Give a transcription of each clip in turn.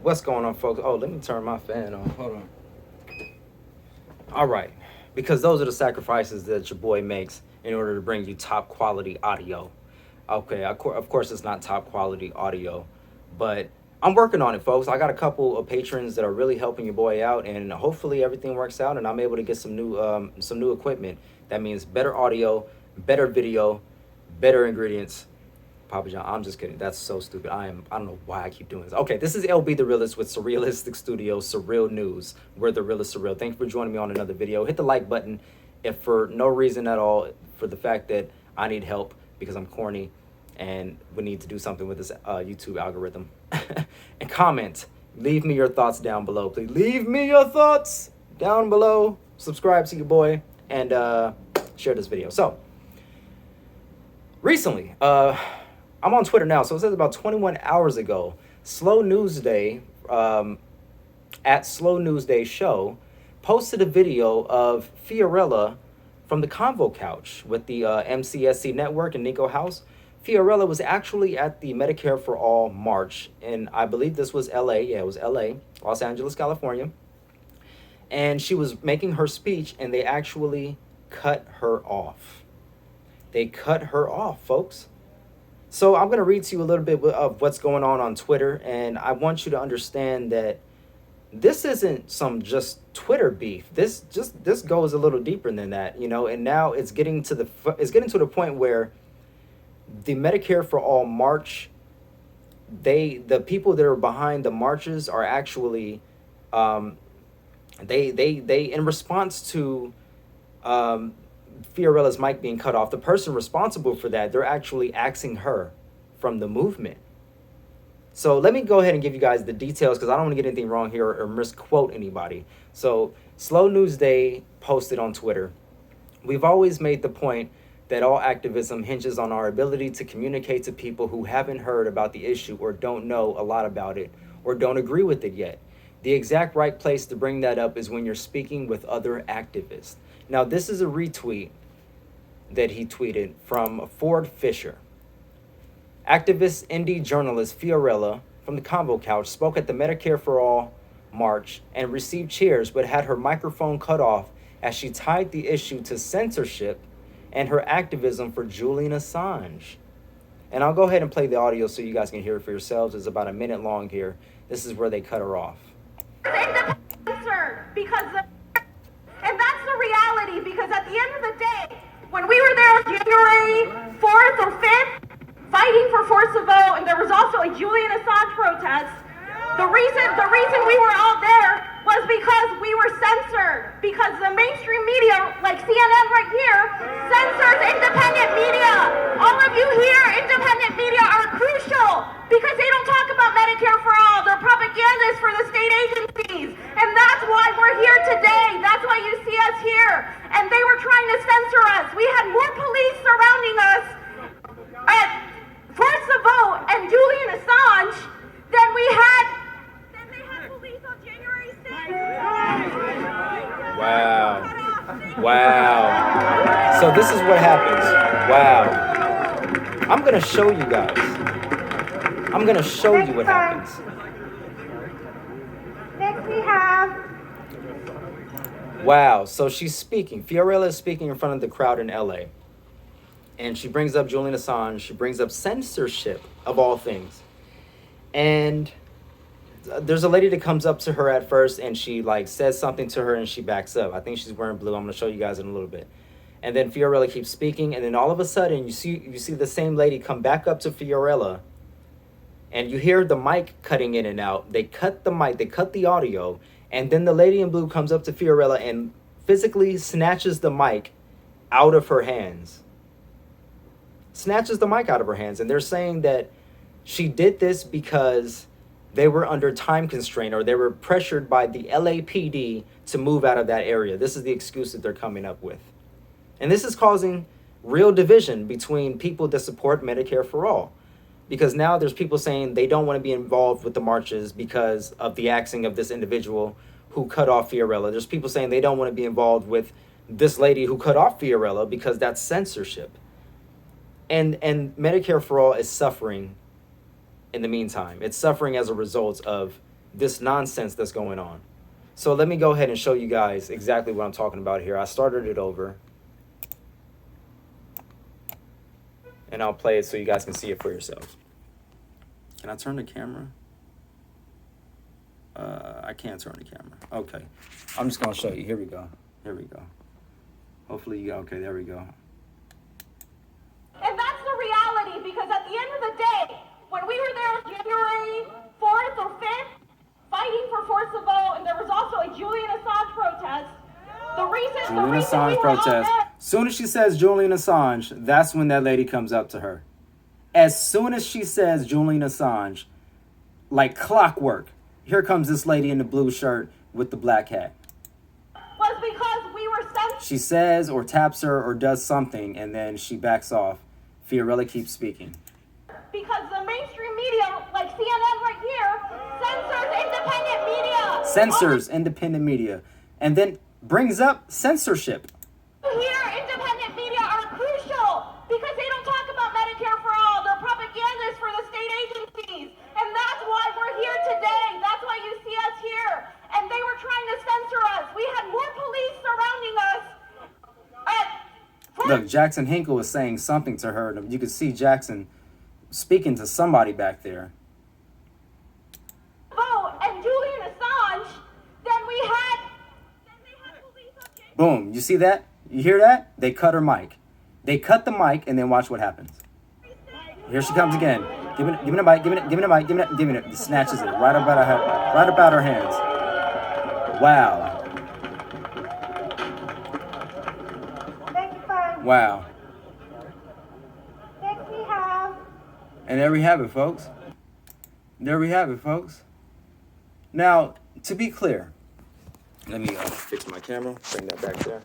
What's going on, folks? Oh, let me turn my fan on. Hold on. All right. Because those are the sacrifices that your boy makes in order to bring you top quality audio. Okay, of course it's not top quality audio, but I'm working on it, folks. I got a couple of patrons that are really helping your boy out, and hopefully everything works out and I'm able to get some new equipment. That means better audio, better video, better ingredients. Papa John, I'm just kidding. That's so stupid. I don't know why I keep doing this. Okay, this is LB the Realist with Surrealistic Studios, Surreal News, where the real is surreal. Thank you for joining me on another video. Hit the like button if for no reason at all, for the fact that I need help because I'm corny and we need to do something with this YouTube algorithm. And comment. Leave me your thoughts down below, please. Leave me your thoughts down below. Subscribe to your boy and share this video. So, recently, I'm on Twitter now, so it says about 21 hours ago, Slow News Day, at Slow News Day Show, posted a video of Fiorella from the Convo couch with the MCSC Network and Nico House. Fiorella was actually at the Medicare for All March, and I believe this was LA. Yeah, it was LA, Los Angeles, California. And she was making her speech, and they actually cut her off. They cut her off, folks. So I'm going to read to you a little bit of what's going on Twitter, and I want you to understand that this isn't some just Twitter beef. This goes a little deeper than that, you know. And now it's getting to the point where the Medicare for All march, the people that are behind the marches are actually they in response to Fiorella's mic being cut off, the person responsible for that, they're actually axing her from the movement. So let me go ahead and give you guys the details because I don't want to get anything wrong here or misquote anybody. So Slow News Day posted on Twitter, "We've always made the point that all activism hinges on our ability to communicate to people who haven't heard about the issue or don't know a lot about it or don't agree with it yet. The exact right place to bring that up is when you're speaking with other activists." Now, this is a retweet that he tweeted from Ford Fisher. Activist indie journalist Fiorella from the Convo couch spoke at the Medicare for All march and received cheers, but had her microphone cut off as she tied the issue to censorship and her activism for Julian Assange. And I'll go ahead and play the audio so you guys can hear it for yourselves. It's about a minute long here. This is where they cut her off. And that's the reality, because at the end of the day, when we were there on January 4th or 5th, fighting for force of vote, and there was also a Julian Assange protest, the reason we were all there was because we were censored, because the mainstream media, like CNN right here, censors independent media. All of you here, independent media, are crucial, because they don't talk about Medicare for all. They're propagandists for the state agencies. And that's why we're here today. That's why you see us here. And they were trying to censor us. We had more police surrounding us at Force the Vote and Julian Assange than they had police on January 6th. Wow. So this is what happens. Wow. I'm going to show you guys. I'm going to show you what happens. Next we have... Wow. So she's speaking. Fiorella is speaking in front of the crowd in LA. And she brings up Julian Assange. She brings up censorship of all things. And there's a lady that comes up to her at first and she like says something to her and she backs up. I think she's wearing blue. I'm going to show you guys in a little bit. And then Fiorella keeps speaking, and then all of a sudden you see the same lady come back up to Fiorella, and you hear the mic cutting in and out. They cut the mic, they cut the audio, and then the lady in blue comes up to Fiorella and physically snatches the mic out of her hands. Snatches the mic out of her hands, and they're saying that she did this because they were under time constraint, or they were pressured by the LAPD to move out of that area. This is the excuse that they're coming up with. And this is causing real division between people that support Medicare for All. Because now there's people saying they don't want to be involved with the marches because of the axing of this individual who cut off Fiorella. There's people saying they don't want to be involved with this lady who cut off Fiorella because that's censorship. And Medicare for All is suffering in the meantime. It's suffering as a result of this nonsense that's going on. So let me go ahead and show you guys exactly what I'm talking about here. I started it over. And I'll play it so you guys can see it for yourselves. Can I turn the camera? I can't turn the camera. Okay. I'm just going to show you. Here we go. Here we go. Hopefully you, okay, there we go. And that's the reality, because at the end of the day, when we were there on January 4th or 5th, fighting for forced vote, and there was also a Julian Assange protest, the reason we were all there. Soon as she says Julian Assange, that's when that lady comes up to her. As soon as she says Julian Assange, like clockwork, here comes this lady in the blue shirt with the black hat. Was because we were sent. She says or taps her or does something, and then she backs off. Fiorella keeps speaking. Because the mainstream media, like CNN right here, censors independent media. Censors independent media. And then brings up censorship. Here, independent media are crucial because they don't talk about Medicare for all. They're propagandists for the state agencies. And that's why we're here today. That's why you see us here. And they were trying to censor us. We had more police surrounding us. Look, Jackson Hinkle is saying something to her. You could see Jackson speaking to somebody back there. Oh, and Julian Assange, then they had police on January. Boom. You see that? You hear that? They cut her mic. They cut the mic, and then watch what happens. Here she comes again. Give me the mic. Give me the mic. Give me it. Snatches it right about her hands. Wow. Wow. Next we have. And there we have it, folks. There we have it, folks. Now, to be clear, let me fix my camera, bring that back there.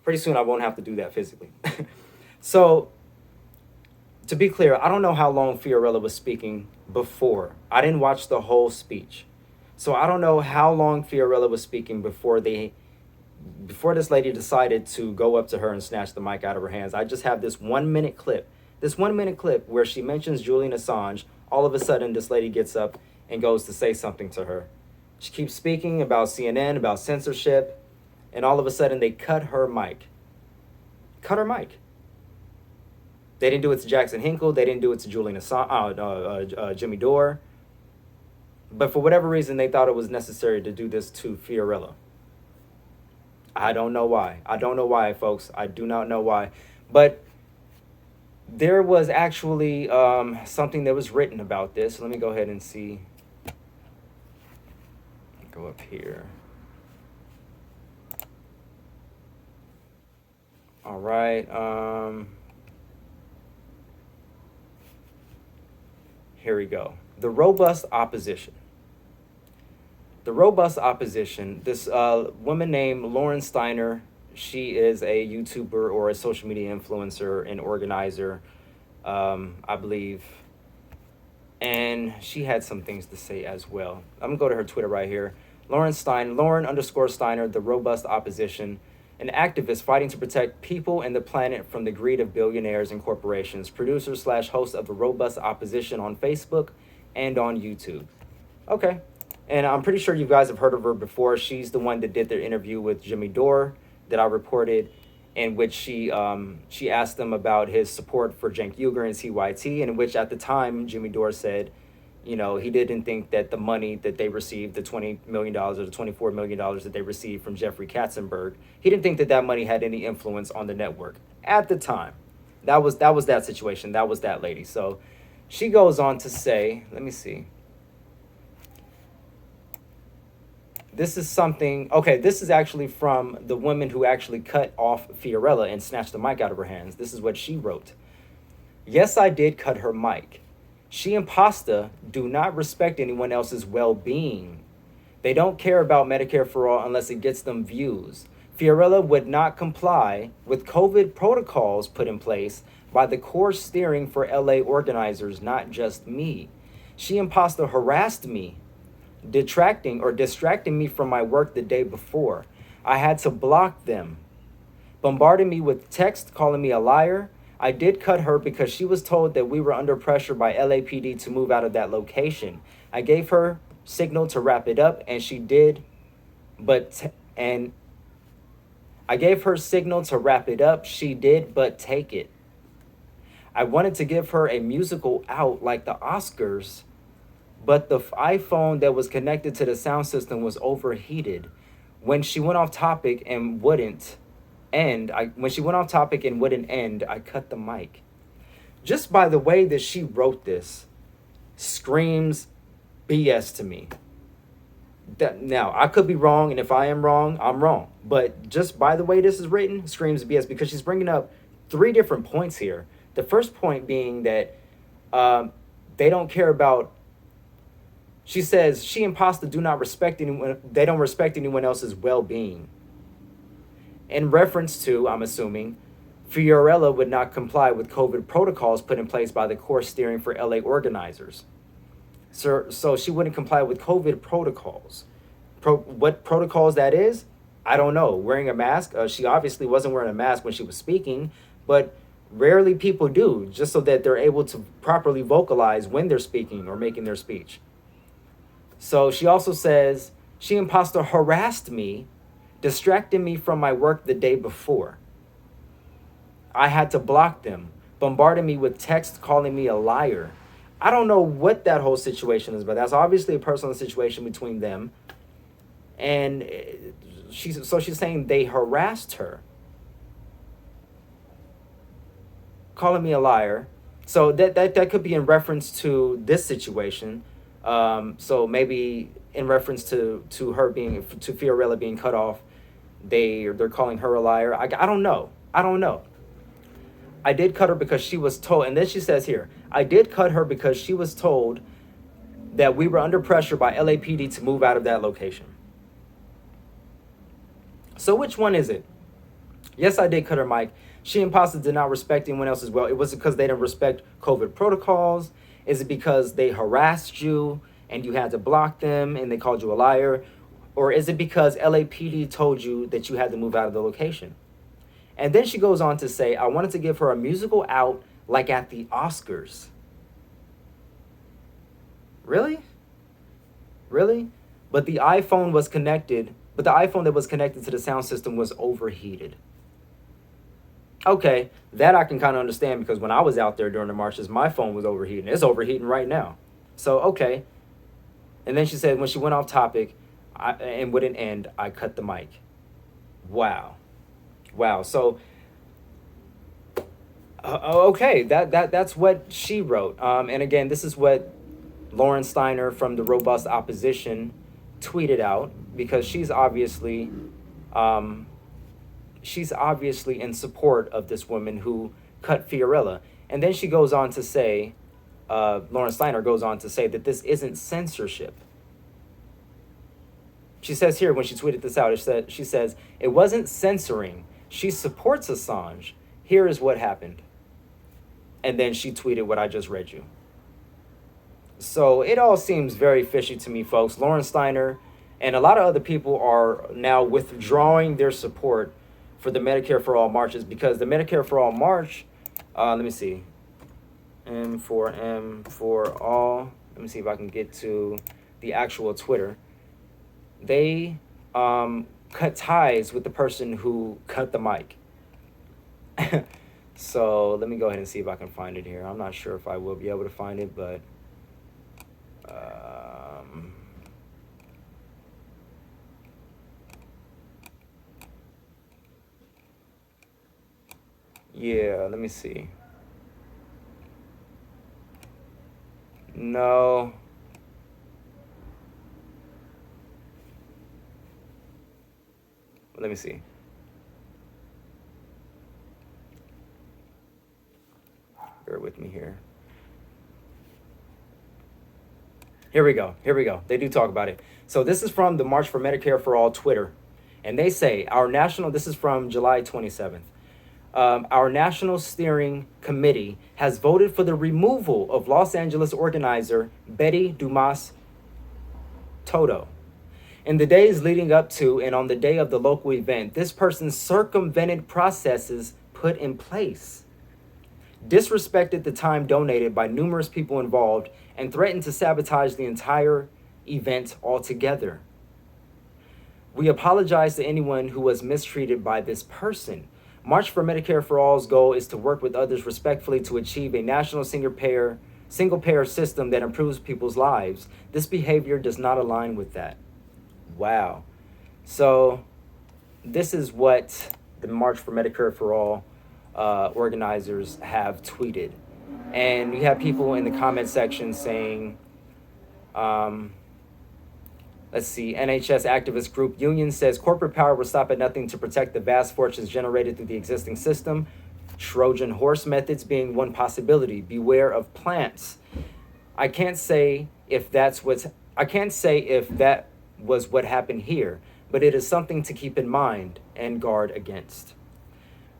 Pretty soon I won't have to do that physically. So, to be clear, I don't know how long Fiorella was speaking before. I didn't watch the whole speech. So I don't know how long Fiorella was speaking before this lady decided to go up to her and snatch the mic out of her hands. I just have this 1 minute clip. This 1 minute clip where she mentions Julian Assange. All of a sudden, this lady gets up and goes to say something to her. She keeps speaking about CNN, about censorship, and all of a sudden they cut her mic. Cut her mic. They didn't do it to Jackson Hinkle. They didn't do it to Julian Assange, Jimmy Dore. But for whatever reason, they thought it was necessary to do this to Fiorella. I don't know why. I don't know why, folks. I do not know why. But there was actually something that was written about this. Let me go ahead and see. Go up here. All right. Here we go. The robust opposition. The robust opposition, this woman named Lauren Steiner, she is a YouTuber or a social media influencer and organizer, I believe. And she had some things to say as well. I'm going to go to her Twitter right here. Lauren_Steiner, the robust opposition, an activist fighting to protect people and the planet from the greed of billionaires and corporations, producer/host of the robust opposition on Facebook and on YouTube. Okay. And I'm pretty sure you guys have heard of her before. She's the one that did their interview with Jimmy Dore that I reported, in which she asked him about his support for Cenk Uygur and TYT, in which at the time Jimmy Dore said, you know, he didn't think that the money that they received, the $20 million or the $24 million that they received from Jeffrey Katzenberg, he didn't think that that money had any influence on the network at the time. That was that situation. That was that lady. So she goes on to say, let me see. This is something, okay, this is actually from the woman who actually cut off Fiorella and snatched the mic out of her hands. This is what she wrote. Yes, I did cut her mic. She and Pasta do not respect anyone else's well-being. They don't care about Medicare for all unless it gets them views. Fiorella would not comply with COVID protocols put in place by the core steering for LA organizers, not just me. She and Pasta harassed me, distracting me from my work the day before. I had to block them. Bombarded me with text calling me a liar. I did cut her because she was told that we were under pressure by LAPD to move out of that location. I gave her signal to wrap it up, and she did, and I gave her signal to wrap it up. She did, but take it. I wanted to give her a musical out like the Oscars, but the iPhone that was connected to the sound system was overheated. When she went off topic and wouldn't end, I cut the mic. Just by the way that she wrote this, screams BS to me. Now, I could be wrong, and if I am wrong, I'm wrong. But just by the way this is written, screams BS, because she's bringing up 3 different points here. The first point being that they don't care about. She says she and Pasta do not respect anyone. They don't respect anyone else's well-being. In reference to, I'm assuming, Fiorella would not comply with COVID protocols put in place by the core steering for LA organizers. So she wouldn't comply with COVID protocols. What protocols that is, I don't know. Wearing a mask, she obviously wasn't wearing a mask when she was speaking, but rarely people do, just so that they're able to properly vocalize when they're speaking or making their speech. So she also says, she and Pasta harassed me, distracting me from my work the day before. I had to block them, bombarding me with texts calling me a liar. I don't know what that whole situation is, but that's obviously a personal situation between them. And she's saying they harassed her, calling me a liar. So that could be in reference to this situation. So maybe in reference to Fiorella being cut off, they're calling her a liar. I don't know. I did cut her because she was told, and then she says here, I did cut her because she was told that we were under pressure by LAPD to move out of that location. So which one is it? Yes, I did cut her mic. She and Pasta did not respect anyone else as well. It was because they didn't respect COVID protocols. Is it because they harassed you and you had to block them and they called you a liar? Or is it because LAPD told you that you had to move out of the location? And then she goes on to say, I wanted to give her a musical out like at the Oscars. Really? But the iPhone that was connected to the sound system was overheated. Okay, that I can kind of understand, because when I was out there during the marches, my phone was overheating. It's overheating right now. So, okay. And then she said when she went off topic and wouldn't end, I cut the mic. Wow. So, okay, that's what she wrote. And again, this is what Lauren Steiner from the Robust Opposition tweeted out, because she's obviously in support of this woman who cut Fiorella. And then she goes on to say, Lauren Steiner goes on to say that this isn't censorship. She says here, when she tweeted this out, she says, it wasn't censoring. She supports Assange. Here is what happened. And then she tweeted what I just read you. So it all seems very fishy to me, folks. Lauren Steiner and a lot of other people are now withdrawing their support for the Medicare for All marches, because the Medicare for All march, let me see, M for all. Let me see if I can get to the actual Twitter. They cut ties with the person who cut the mic. So let me go ahead and see if I can find it here. I'm not sure if I will be able to find it, but yeah, let me see. No. Let me see. Bear with me here. Here we go. They do talk about it. So this is from the March for Medicare for All Twitter. And they say, this is from July 27th. Our National Steering Committee has voted for the removal of Los Angeles organizer Betty Dumas Toto. In the days leading up to and on the day of the local event, this person circumvented processes put in place. disrespected the time donated by numerous people involved, and threatened to sabotage the entire event altogether. We apologize to anyone who was mistreated by this person. March for Medicare for All's goal is to work with others respectfully to achieve a national single-payer system that improves people's lives. This behavior does not align with that. Wow. So this is what the March for Medicare for All organizers have tweeted. And you have people in the comment section saying, let's see, NHS activist group Union says corporate power will stop at nothing to protect the vast fortunes generated through the existing system. Trojan horse methods being one possibility. Beware of plants. I can't say if that was what happened here, but it is something to keep in mind and guard against.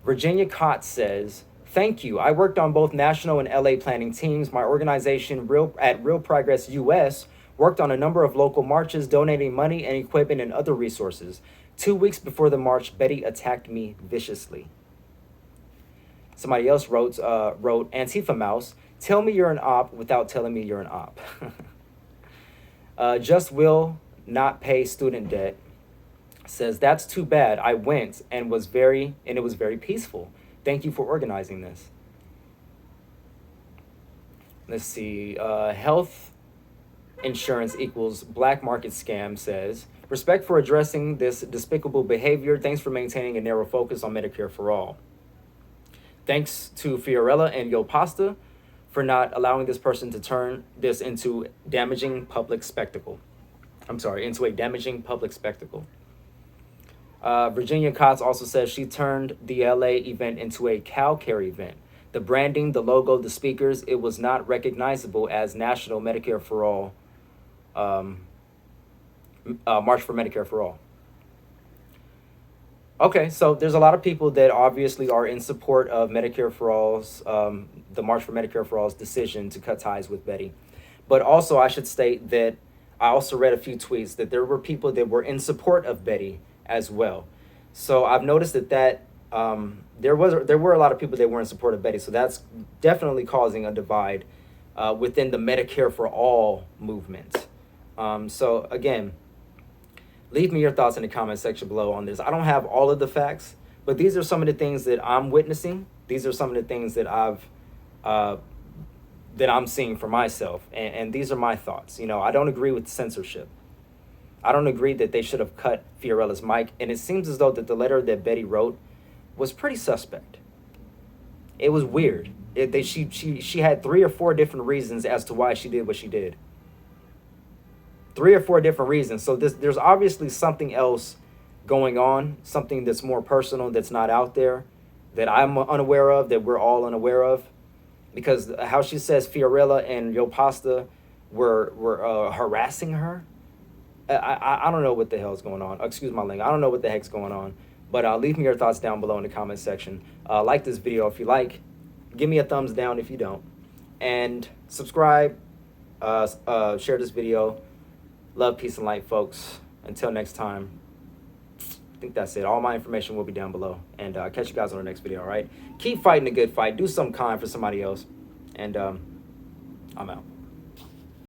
Virginia Cott says, thank you. I worked on both national and LA planning teams. My organization, Real Progress US, worked on a number of local marches, donating money and equipment and other resources. 2 weeks before the march, Betty attacked me viciously. Somebody else wrote Antifa Mouse, tell me you're an op without telling me you're an op. Just will not pay student debt. Says, that's too bad. I went and it was very peaceful. Thank you for organizing this. Let's see. Health insurance equals black market scam says, respect for addressing this despicable behavior. Thanks for maintaining a narrow focus on Medicare for all. Thanks to Fiorella and Yo Pasta for not allowing this person to turn this into damaging public spectacle. Into a damaging public spectacle. Virginia Cox also says she turned the LA event into a cow care event. The branding, the logo, the speakers, it was not recognizable as National Medicare for All, March for Medicare for All. Okay, so there's a lot of people that obviously are in support of Medicare for All's, the March for Medicare for All's decision to cut ties with Betty. But also I should state that I also read a few tweets that there were people that were in support of Betty as well. So I've noticed that there were a lot of people that were in support of Betty. So that's definitely causing a divide within the Medicare for All movement. So again, leave me your thoughts in the comment section below on this. I don't have all of the facts, but these are some of the things that I'm witnessing. These are some of the things that I'm seeing for myself, and these are my thoughts. You know, I don't agree with censorship. I don't agree that they should have cut Fiorella's mic, and it seems as though that the letter that Betty wrote was pretty suspect. It was weird. She had 3 or 4 different reasons as to why she did what she did. 3 or 4 different reasons. So there's obviously something else going on, something that's more personal, that's not out there, that I'm unaware of, that we're all unaware of. Because how she says Fiorella and Yo Pasta were harassing her, I don't know what the hell's going on. Excuse my language. I don't know what the heck's going on. But leave me your thoughts down below in the comment section. Like this video if you like. Give me a thumbs down if you don't. And subscribe. Share this video. Love, peace, and light, folks. Until next time. I think that's it. All my information will be down below. And catch you guys on the next video, all right? Keep fighting a good fight. Do something kind for somebody else. And I'm out.